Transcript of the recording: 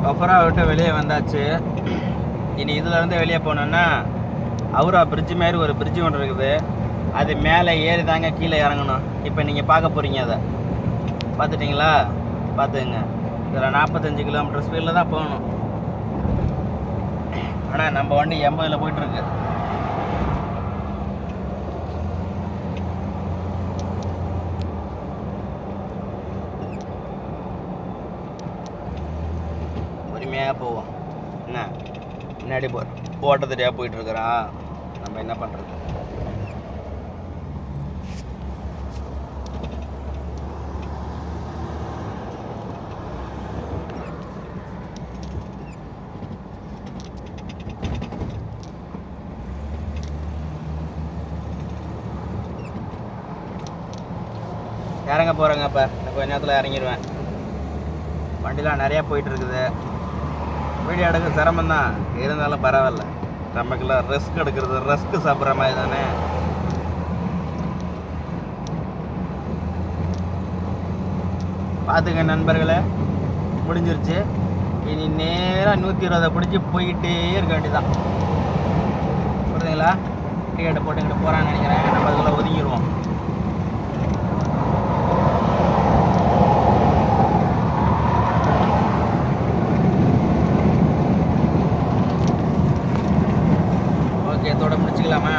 ஒஃபரா விட்டு வெளியே வந்தாச்சு. இனி இதுலேருந்து வெளியே போனோன்னா அவுரா பிரிட்ஜு மாரி ஒரு பிரிட்ஜு ஒன்று இருக்குது. அது மேலே ஏறி தாங்க கீழே இறங்கணும். இப்போ நீங்கள் பார்க்க போகிறீங்க. அதை பார்த்துட்டிங்களா? பார்த்துங்க. இதில் 45 கிலோமீட்டர் ஸ்பீடில் தான் போகணும். ஆனால் நம்ம வண்டி 80ல் போயிட்டுருக்கு. பொறுமையாக போவோம். என்ன முன்னாடி ஓட்ட தெரியா போயிட்டுருக்குறான். நம்ம என்ன பண்ணுறது? இறங்க போகிறேங்க. இப்போ இன்னும் கொஞ்ச நேரத்தில் இறங்கிடுவேன். வண்டிலாம் நிறையா போயிட்டுருக்குது. வீடியோ எடுக்க சிரமந்தான், இருந்தாலும் பரவாயில்ல. நமக்குலாம் ரிஸ்க் எடுக்கிறது ரிஸ்க் சாப்பிட்ற மாதிரி தானே. பார்த்துங்க நண்பர்களே, முடிஞ்சிருச்சு. இனி நேராக 120 பிடிச்சி போய்கிட்டே இருக்க வேண்டியதான். புரியுதுங்களா? டிக்கெட்டை போட்டுக்கிட்டு போகிறான்னு நினைக்கிறேன். நம்ம அதுக்குள்ளே ஒதுங்கிடுவோம். ஓகே, இதோட முடிச்சுக்கலாமா?